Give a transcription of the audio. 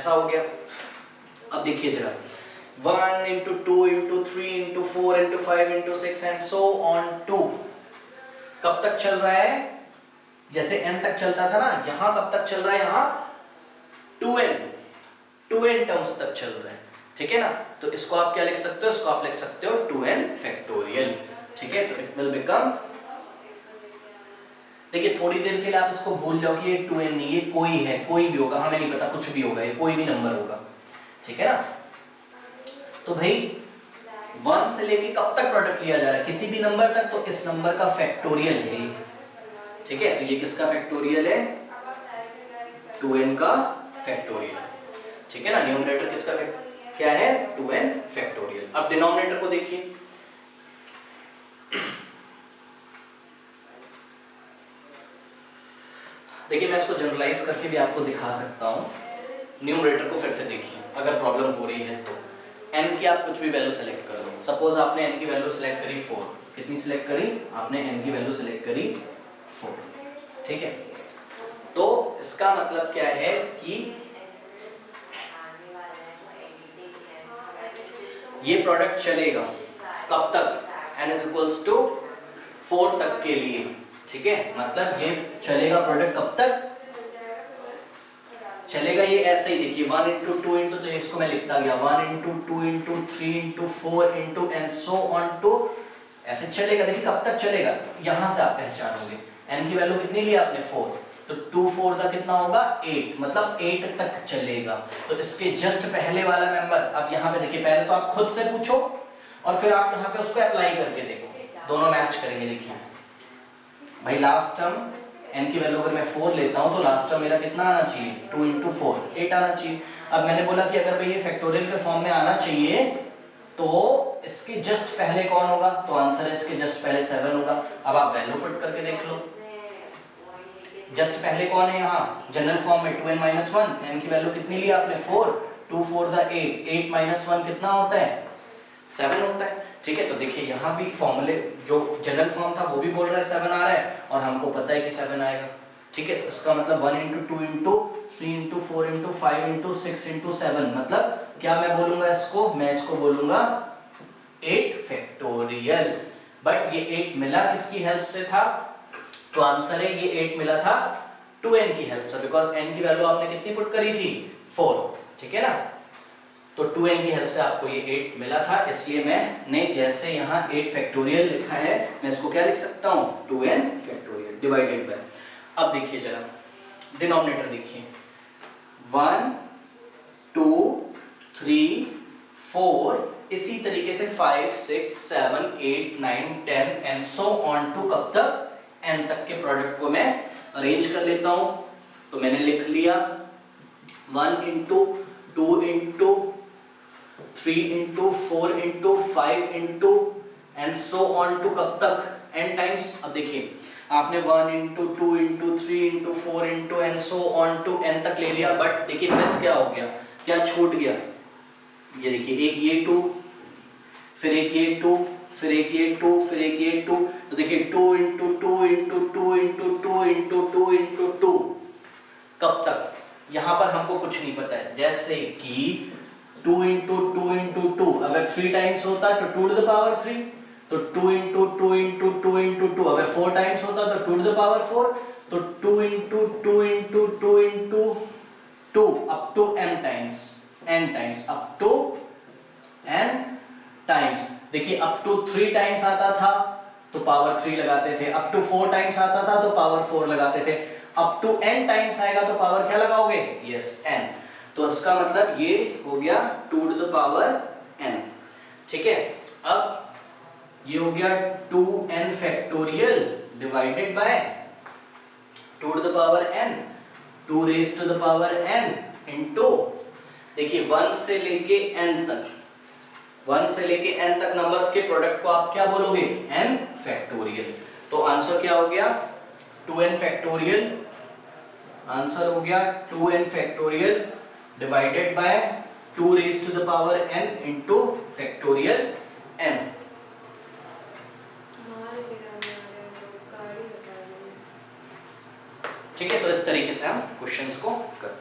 ऐसा हो गया। अब देखिए जरा 1 into 2 into 3 into 4 into 5 into 6 and so on to कब तक चल रहा है? जैसे n तक चलता था ना, यहां कब तक चल रहा है? यहां 2n टर्म्स तक चल रहा है, ठीक है ना। तो इसको आप क्या लिख सकते हो? इसको आप लिख सकते हो 2n फैक्टोरियल, ठीक है। तो इट विल बिकम, देखिए थोड़ी देर के लिए आप इसको भूल जाओ कि ये 2n नहीं, ये कोई है, कोई भी होगा, हमें नहीं पता, कुछ भी होगा, ये कोई भी नंबर होगा, ठीक है ना। तो भाई 1 से लेके कब तक प्रोडक्ट लिया जा रहा है? किसी भी नंबर तक, तो इस नंबर का फैक्टोरियल है, ठीक है। तो ये किसका फैक्टोरियल है? 2n का फैक्टोरियल, ठीक है ना। न्यूमरेटर किसका क्या है? 2n factorial. अब डिनोमिनेटर को देखिए, देखिए मैं इसको जनरलाइज करके भी आपको दिखा सकता हूं। न्यूमरेटर को फिर से देखिए, अगर प्रॉब्लम हो रही है तो n की आप कुछ भी वैल्यू सेलेक्ट कर लो। सपोज आपने n की वैल्यू सेलेक्ट करी 4, कितनी सेलेक्ट करी आपने? n की वैल्यू सेलेक्ट करी 4, ठीक है। तो इसका मतलब क्या है कि ये प्रोडक्ट चलेगा कब तक? n इज इक्वल्स टू 4 तक के लिए, ठीक है। मतलब ये चलेगा प्रोडक्ट कब तक चलेगा? ये ऐसे ही देखिए 1 into 2 into, तो इसको मैं लिखता गया 1 into 2 into 3 into 4 into and so on to, ऐसे चलेगा। देखिए कब तक चलेगा, यहां से आप पहचानोगे। n की वैल्यू कितनी ली आपने? 4, तो 2 4 का कितना होगा? 8, मतलब 8 तक चलेगा। तो इसके जस्ट पहले वाला नंबर, अब यहाँ पे देखिए, पहले तो आप खुद से पूछो और फिर आप यहाँ पे उसको अप्लाई करके देखो, दोनों मैच करेंगे। देखिए भाई लास्ट टर्म n की वैल्यू अगर मैं 4 लेता हूं तो लास्ट टर्म मेरा कितना आना चाहिए? 2 into 4 8 आना चाहिए। अब मैंने बोला कि अगर भाई ये फैक्टोरियल के फॉर्म में आना चाहिए तो इसके जस्ट पहले कौन होगा? तो आंसर है इसके जस्ट पहले 7 होगा। अब आप वैल्यू पुट करके देख लो, जस्ट पहले कौन है यहाँ जनरल फॉर्म में? 2n - 1, n की वैल्यू कितनी ली आपने? 4, 2 4 8, 8 - 1 कितना होता है? 7 होता है, ठीक है। तो देखिए यहाँ भी फॉर्मूले जो जनरल फॉर्म था वो भी बोल रहा है 7 आ रहा है, और हमको पता है कि 7 आएगा, ठीक है। इसका मतलब 1 into 2 into 3 into 4 into 5 into 6 into 7, मतलब क्या मैं बोलूंगा इसको? मैं इसको बोलूंगा 8 फैक्टोरियल। बट ये 8 मिला किसकी हेल्प से था? तो आंसर है ये 8 मिला था 2n की हेल्प से, बिकॉज n की वैल्यू आपने कितनी पुट करी थी? 4, ठीक है ना। तो 2n की हेल्प से आपको ये 8 मिला था, इसलिए मैंने जैसे यहाँ 8 फैक्टोरियल लिखा है, मैं इसको क्या लिख सकता हूँ? 2n factorial divided bye. अब देखिए जरा डिनोमिनेटर देखिए, 1 2 3 4, इसी तरीके से 5 6 7 8 9 10 एंड सो ऑन टू कब तक? n तक के प्रोडक्ट को मैं अरेंज कर लेता हूं। तो मैंने लिख लिया 1 into 2 into 3 into 4 into 5 into and so on to कब तक? n times. अब देखिए आपने 1 into 2 into 3 into 4 into and so on to n तक ले लिया, बट देखिए मिस क्या हो गया, क्या छूट गया? ये देखिए एक ये 2, फिर एक ये 2, फिर एक ये 2, फिर एक ये 2, तो देखिए 2 into 2 into 2 into 2 into 2 into 2 कब तक? यहाँ पर हमको कुछ नहीं पता है, जैसे कि 2 into 2 into 2 अगर 3 टाइम्स होता तो 2 to the power 3, तो 2 into 2 into 2 into 2 अगर 4 टाइम्स होता तो 2 to the power 4, तो 2 into 2 into 2 into 2 up to n times, up to n times. देखिए अप टू 3 टाइम्स आता था तो पावर 3 लगाते थे, अप टू 4 टाइम्स आता था तो पावर 4 लगाते थे, अप टू n टाइम्स आएगा तो पावर क्या लगाओगे? Yes n। तो इसका मतलब ये हो गया 2 to the power n, ठीक है। अब ये हो गया 2n factorial divided by 2 to the power n, 2 raised to the power n into, देखिए 1 से लेके n तक, 1 से लेके n तक नंबर्स के प्रोडक्ट को आप क्या बोलोगे? n factorial. तो आंसर क्या हो गया? 2n factorial. आंसर हो गया 2n factorial divided by 2 raise to the power n into factorial n। ठीक है, तो इस तरीके से हम क्वेश्चंस को करते हैं।